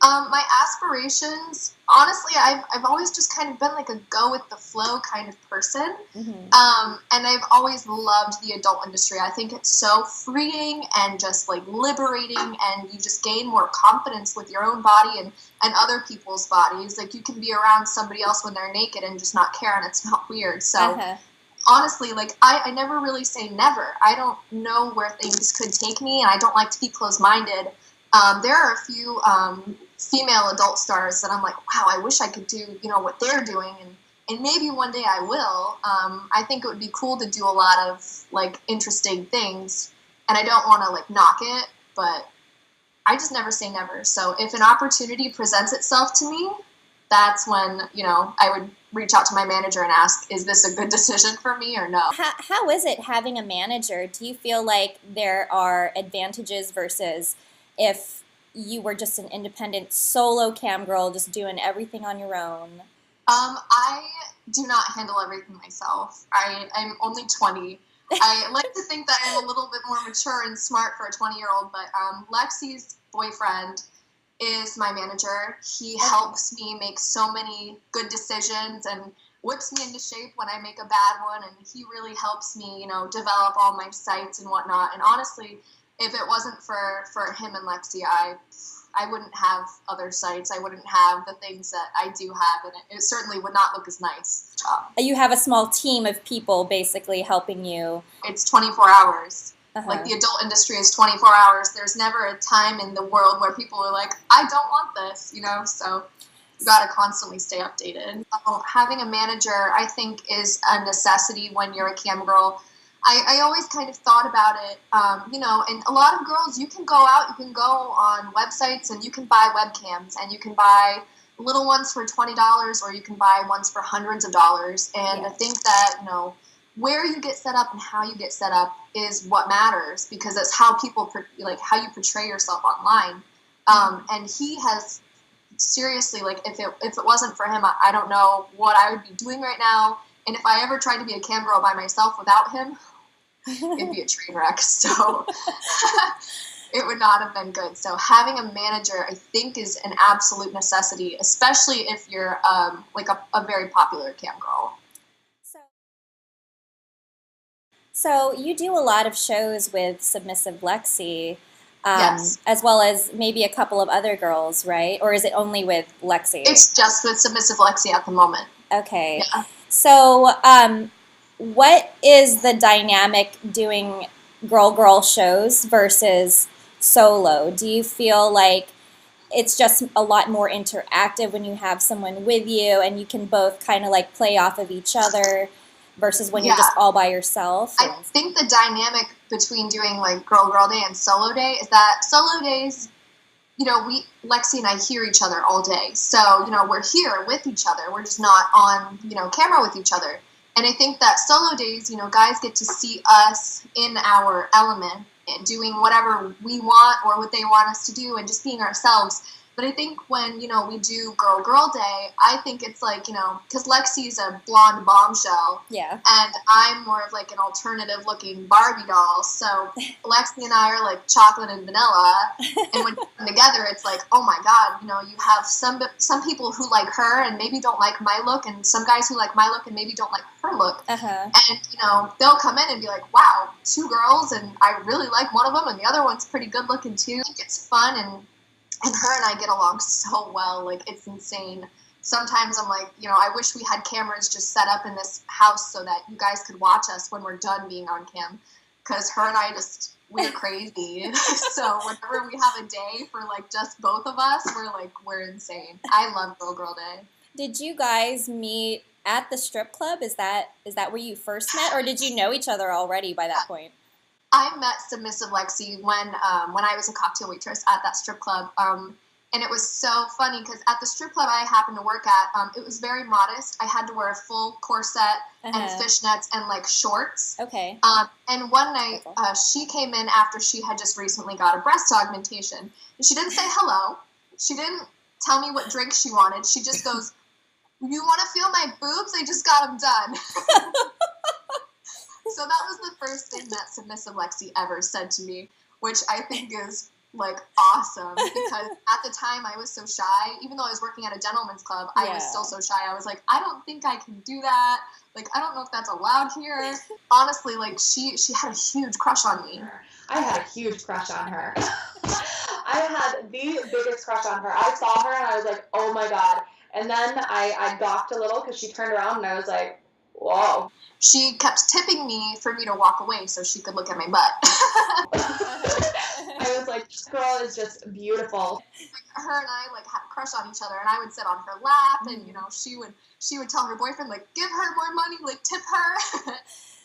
My aspirations, honestly, I've always just kind of been like a go with the flow kind of person. And I've always loved the adult industry. I think it's so freeing and just like liberating, and you just gain more confidence with your own body and other people's bodies. Like you can be around somebody else when they're naked and just not care, and it's not weird. So honestly, like I never really say never. I don't know where things could take me, and I don't like to be closed-minded. There are a few female adult stars that I'm like, wow, I wish I could do, what they're doing, and maybe one day I will. I think it would be cool to do a lot of, like, interesting things, and I don't want to, like, knock it, but I just never say never. So if an opportunity presents itself to me, that's when, I would reach out to my manager and ask, is this a good decision for me or no? How is it having a manager? Do you feel like there are advantages versus if you were just an independent solo cam girl just doing everything on your own? I do not handle everything myself. I'm only 20. I like to think that I'm a little bit more mature and smart for a 20-year-old, but Lexi's boyfriend is my manager. He helps me make so many good decisions and whips me into shape when I make a bad one, and he really helps me, develop all my sites and whatnot. And honestly, if it wasn't for him and Lexi, I wouldn't have other sites. I wouldn't have the things that I do have, and it certainly would not look as nice. You have a small team of people basically helping you. It's 24 hours. Like the adult industry is 24 hours. There's never a time in the world where people are like, I don't want this, so you got to constantly stay updated. Having a manager, I think, is a necessity when you're a cam girl. I always kind of thought about it, and a lot of girls, you can go out, you can go on websites and you can buy webcams, and you can buy little ones for $20, or you can buy ones for hundreds of dollars. And I think that, where you get set up and how you get set up is what matters, because that's how people, how you portray yourself online. And he has, seriously, like, if it wasn't for him, I don't know what I would be doing right now. And if I ever tried to be a cam girl by myself without him, it'd be a train wreck. So it would not have been good. So having a manager, I think, is an absolute necessity, especially if you're like a very popular cam girl. So you do a lot of shows with Submissive Lexi, Yes. as well as maybe a couple of other girls, right? Or is it only with Lexi? It's just with Submissive Lexi at the moment. Okay. Yeah. So what is the dynamic doing girl shows versus solo? Do you feel like it's just a lot more interactive when you have someone with you and you can both kind of like play off of each other versus when you're just all by yourself? I think the dynamic between doing like Girl Day and Solo Day is that Solo Days, Lexi and I hear each other all day. So, we're here with each other. We're just not on, camera with each other. And I think that Solo Days, guys get to see us in our element and doing whatever we want or what they want us to do and just being ourselves. But I think when, we do Girl Day, I think it's like, because Lexi's a blonde bombshell. Yeah. And I'm more of like an alternative looking Barbie doll. So Lexi and I are like chocolate and vanilla. And when you come together, it's like, oh my God, you have some people who like her and maybe don't like my look, and some guys who like my look and maybe don't like her look. And, they'll come in and be like, wow, 2 girls, and I really like one of them, and the other one's pretty good looking too. It's fun, and her and I get along so well. Like, it's insane. Sometimes I'm like, I wish we had cameras just set up in this house so that you guys could watch us when we're done being on cam. Because her and I we're crazy. So whenever we have a day for, like, just both of us, we're insane. I love Girl Day. Did you guys meet at the strip club? Is that where you first met? Or did you know each other already by that point? I met Submissive Lexi when I was a cocktail waitress at that strip club, and it was so funny because at the strip club I happened to work at, it was very modest. I had to wear a full corset and fishnets and like shorts. Okay. And one night she came in after she had just recently got a breast augmentation, and she didn't say hello. She didn't tell me what drink she wanted. She just goes, "You want to feel my boobs? I just got them done." So that was the first thing that Submissive Lexi ever said to me, which I think is like awesome, because at the time I was so shy. Even though I was working at a gentleman's club, I was still so shy. I was like, I don't think I can do that. Like, I don't know if that's allowed here. Honestly, like, she had a huge crush on me. I had a huge crush on her. I had the biggest crush on her. I saw her and I was like, oh my God. And then I gawked a little because she turned around and I was like, whoa. She kept tipping me for me to walk away so she could look at my butt. I was like, this girl is just beautiful. Her and I like had a crush on each other, and I would sit on her lap, and you know, she would tell her boyfriend, like, give her more money, like tip her.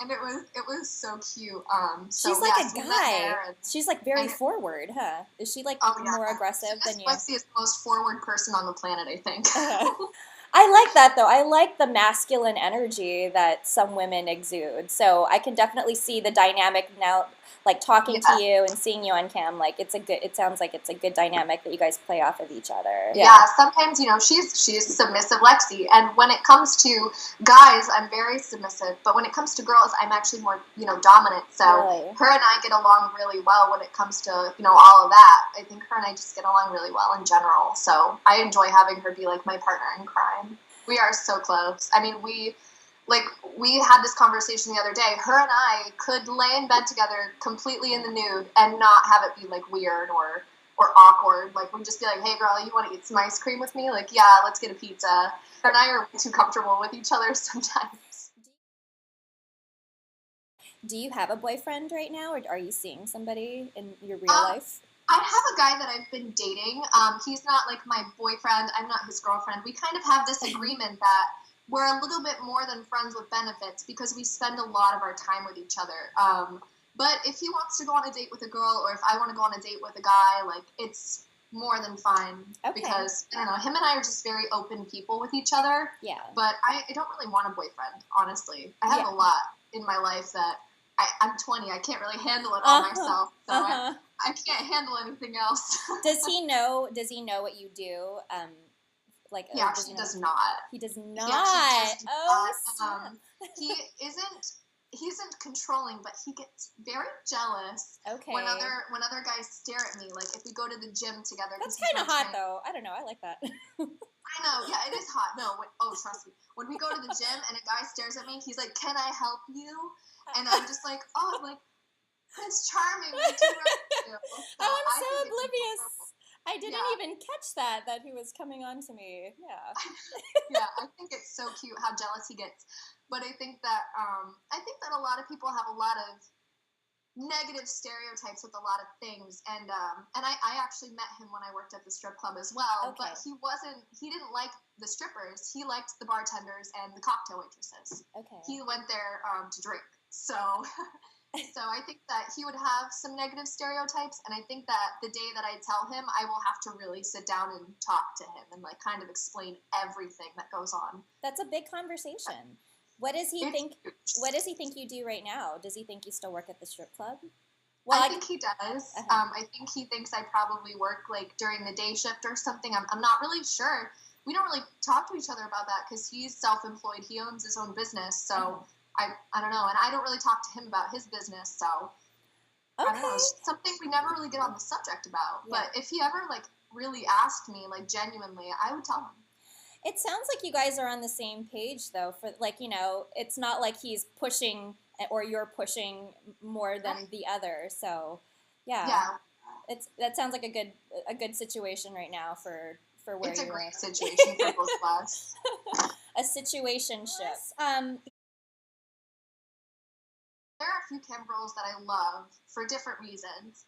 And it was so cute. So, she's like a guy. She's like very forward, huh? Is she like more aggressive than you? She's the most forward person on the planet, I think. I like that though. I like the masculine energy that some women exude. So I can definitely see the dynamic now, like talking to you and seeing you on cam. Like it sounds like it's a good dynamic that you guys play off of each other. Yeah, sometimes, you know, she's submissive Lexi, and when it comes to guys, I'm very submissive, but when it comes to girls, I'm actually more, you know, dominant. So her and I get along really well when it comes to, you know, all of that. I think her and I just get along really well in general. So I enjoy having her be like my partner in crime. We are so close. I mean, we had this conversation the other day. Her and I could lay in bed together completely in the nude and not have it be like weird or awkward. Like, we'd just be like, hey girl, you want to eat some ice cream with me? Like, yeah, let's get a pizza. Her and I are too comfortable with each other sometimes. Do you have a boyfriend right now, or are you seeing somebody in your real life? I have a guy that I've been dating. He's not like my boyfriend. I'm not his girlfriend. We kind of have this agreement that we're a little bit more than friends with benefits because we spend a lot of our time with each other. But if he wants to go on a date with a girl, or if I want to go on a date with a guy, like, it's more than fine. Okay. Because, I don't know, him and I are just very open people with each other. Yeah. But I don't really want a boyfriend, honestly. I have a lot in my life that I'm 20. I can't really handle it all myself. So I can't handle anything else. Does he know what you do? He actually does not. He does not. He isn't controlling, but he gets very jealous when other guys stare at me. Like, if we go to the gym together. That's kind of hot, though. I don't know. I like that. I know. Yeah, it is hot. No, trust me. When we go to the gym and a guy stares at me, he's like, "Can I help you?" And I'm just like, "Oh, like, Prince Charming." Like, I'm so oblivious. I didn't even catch that he was coming on to me. Yeah. Yeah, I think it's so cute how jealous he gets. But I think that a lot of people have a lot of negative stereotypes with a lot of things, and I actually met him when I worked at the strip club as well. Okay. But he didn't like the strippers. He liked the bartenders and the cocktail waitresses. Okay. He went there to drink. So I think that he would have some negative stereotypes, and I think that the day that I tell him, I will have to really sit down and talk to him and like kind of explain everything that goes on. That's a big conversation. What does he think? What does he think you do right now? Does he think you still work at the strip club? Well, I think he does. I think he thinks I probably work like during the day shift or something. I'm not really sure. We don't really talk to each other about that because he's self-employed. He owns his own business, so I don't know, and I don't really talk to him about his business. So I don't know. It's something we never really get on the subject about. Yeah. But if he ever like really asked me, like genuinely, I would tell him. It sounds like you guys are on the same page, though. For like, you know, it's not like he's pushing or you're pushing more than the other. So, yeah. That sounds like a good situation right now for where you are. It's a great situation for both of us. A situationship. There are a few cam girls that I love for different reasons.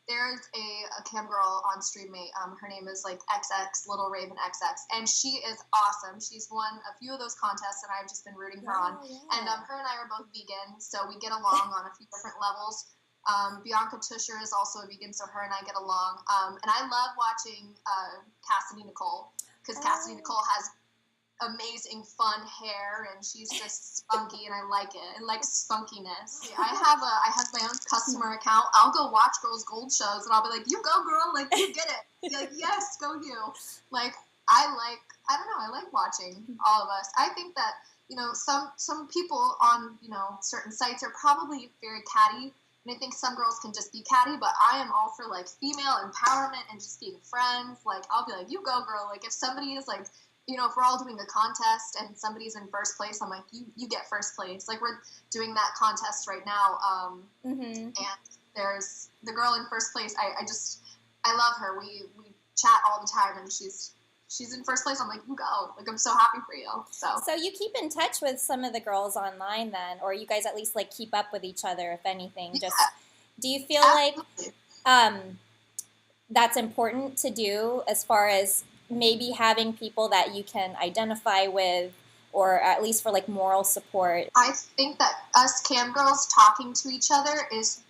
There's a cam girl on Streamate. Her name is like XX, Little Raven XX, and she is awesome. She's won a few of those contests, and I've just been rooting her on. Yeah. And her and I are both vegan, so we get along on a few different levels. Bianca Tusher is also a vegan, so her and I get along. And I love watching Cassidy Nicole, because Cassidy Nicole has amazing fun hair, and she's just spunky, and I like it. I like spunkiness. I have my own customer account. I'll go watch girls' gold shows, and I'll be like, "You go, girl! Like, you get it! Be like, yes, go you!" Like, I don't know. I like watching all of us. I think that, you know, some people on, you know, certain sites are probably very catty, And I think some girls can just be catty, but I am all for, like, female empowerment and just being friends. Like, I'll be like, you go, girl. Like, if somebody is, like, you know, if we're all doing a contest and somebody's in first place, I'm like, you get first place. Like, we're doing that contest right now. And there's the girl in first place. I love her. We chat all the time, and she's in first place. I'm like, you go. Like, I'm so happy for you. So you keep in touch with some of the girls online then, or you guys at least, like, keep up with each other, if anything. Yeah. Just, do you feel Absolutely. like that's important to do, as far as maybe having people that you can identify with, or at least for, like, moral support? I think that us cam girls talking to each other is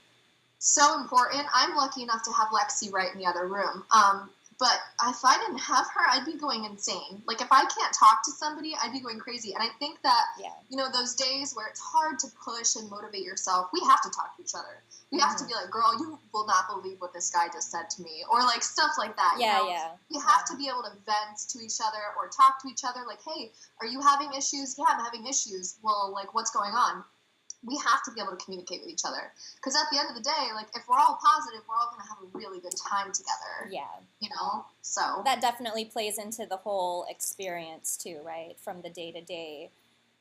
so important. I'm lucky enough to have Lexi right in the other room. But if I didn't have her, I'd be going insane. Like, if I can't talk to somebody, I'd be going crazy. And I think that, you know, those days where it's hard to push and motivate yourself, we have to talk to each other. We have to be like, girl, you will not believe what this guy just said to me. Or, like, stuff like that. You know? We have to be able to vent to each other or talk to each other. Like, hey, are you having issues? Yeah, I'm having issues. Well, like, what's going on? We have to be able to communicate with each other. Because at the end of the day, like, if we're all positive, we're all going to have a really good time together. Yeah. You know? So. That definitely plays into the whole experience, too, right? From the day-to-day.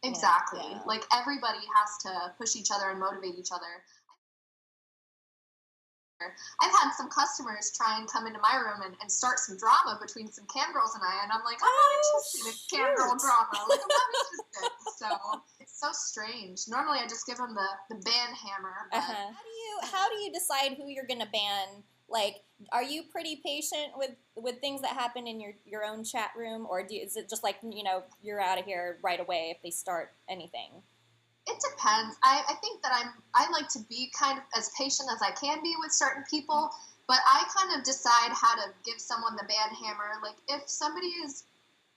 Exactly. Yeah. Like, everybody has to push each other and motivate each other. I've had some customers try and come into my room and start some drama between some cam girls and I'm like, I'm not interested in cam girl drama. Like, I'm not interested. So it's so strange. Normally, I just give them the ban hammer. But How do you decide who you're gonna ban? Like, are you pretty patient with things that happen in your own chat room, or is it just like, you know, you're out of here right away if they start anything? It depends. I think that I like to be kind of as patient as I can be with certain people, but I kind of decide how to give someone the ban hammer. Like, if somebody is,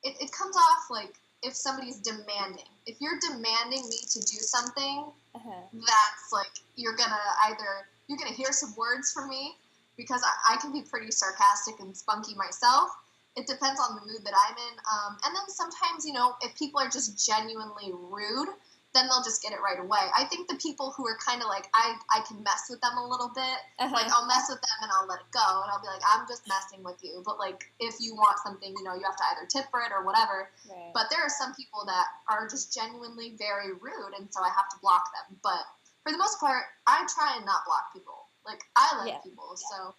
it comes off like if somebody's demanding. If you're demanding me to do something, that's like, you're gonna hear some words from me, because I can be pretty sarcastic and spunky myself. It depends on the mood that I'm in. And then sometimes, you know, if people are just genuinely rude, then they'll just get it right away. I think the people who are kind of like, I can mess with them a little bit. Like, I'll mess with them and I'll let it go. And I'll be like, I'm just messing with you. But, like, if you want something, you know, you have to either tip for it or whatever. Right. But there are some people that are just genuinely very rude, and so I have to block them. But for the most part, I try and not block people. Like, I like people. Yeah. So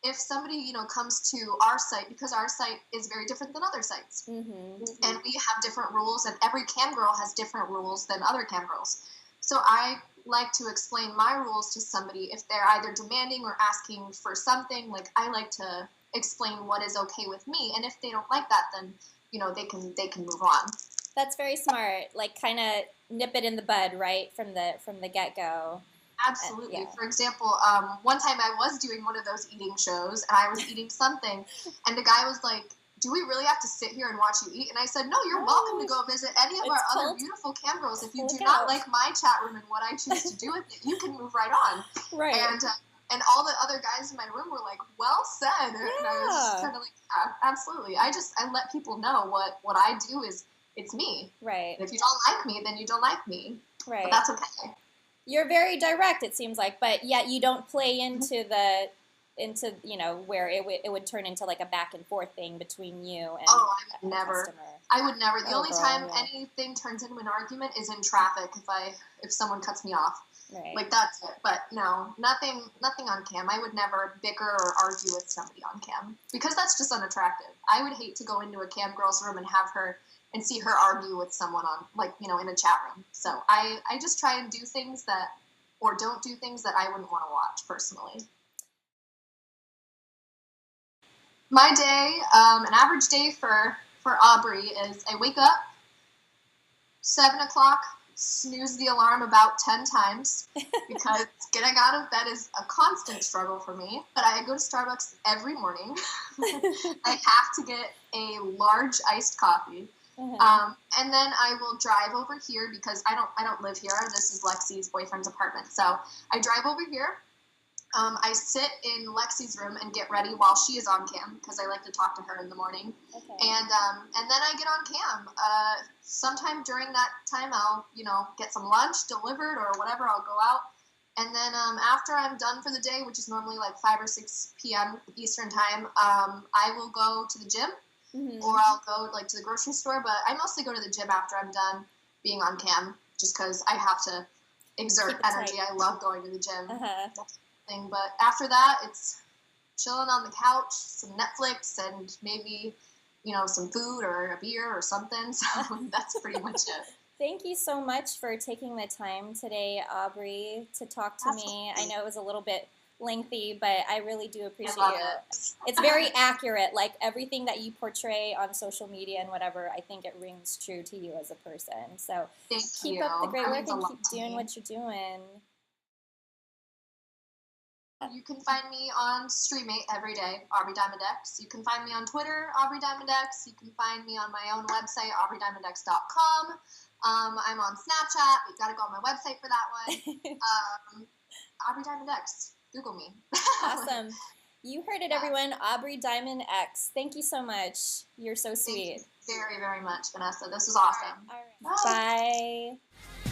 if somebody, you know, comes to our site, because our site is very different than other sites, and we have different rules, and every cam girl has different rules than other cam girls. So I like to explain my rules to somebody if they're either demanding or asking for something. Like, I like to explain what is okay with me, and if they don't like that, then, you know, they can move on. That's very smart. Like, kind of nip it in the bud, right, from the get-go. Absolutely. For example, one time I was doing one of those eating shows, and I was eating something, and the guy was like, do we really have to sit here and watch you eat? And I said, no, you're welcome to go visit any of our other beautiful cam girls. If you do not like my chat room and what I choose to do with it, you can move right on. Right. And all the other guys in my room were like, well said. And I was just kind of like, absolutely. I let people know what I do is, it's me. Right. And if you don't like me, then you don't like me. Right. But that's okay. You're very direct, it seems like, but yet you don't play into you know, where it would turn into like a back and forth thing between you and I would never. Customer. I would never. The only time anything turns into an argument is in traffic, if someone cuts me off. Right. Like, that's it. But no, nothing on cam. I would never bicker or argue with somebody on cam, because that's just unattractive. I would hate to go into a cam girl's room and have her and see her argue with someone on, like, you know, in a chat room. So I just try and do things that, or don't do things that I wouldn't want to watch personally. My day, an average day for Aubrey is I wake up, 7 o'clock, snooze the alarm about 10 times, because getting out of bed is a constant struggle for me. But I go to Starbucks every morning. I have to get a large iced coffee. And then I will drive over here, because I don't live here. This is Lexi's boyfriend's apartment. So I drive over here. I sit in Lexi's room and get ready while she is on cam, because I like to talk to her in the morning. Okay. And then I get on cam. Sometime during that time, I'll, you know, get some lunch delivered or whatever. I'll go out. And then after I'm done for the day, which is normally like 5 or 6 p.m. Eastern time, I will go to the gym, or I'll go like to the grocery store. But I mostly go to the gym after I'm done being on cam, just because I have to exert energy. I love going to the gym. That's the thing. But after that, it's chilling on the couch, some Netflix, and maybe, you know, some food or a beer or something. So that's pretty much it. Thank you so much for taking the time today, Aubrey, to talk to me. I know it was a little bit lengthy, but I really do appreciate it. It's very accurate. Like everything that you portray on social media and whatever, I think it rings true to you as a person. So keep up the great work and keep doing what you're doing. You can find me on Streamate every day, Aubrey Diamond X. You can find me on Twitter, Aubrey Diamond X. You can find me on my own website, aubreydiamondx.com. I'm on Snapchat. You got to go on my website for that one. Aubrey Diamond X. Google me. Awesome. You heard it, everyone. Aubrey Diamond X. Thank you so much. You're so sweet. Thank you very, very much, Vanessa. This was awesome. All right. Bye.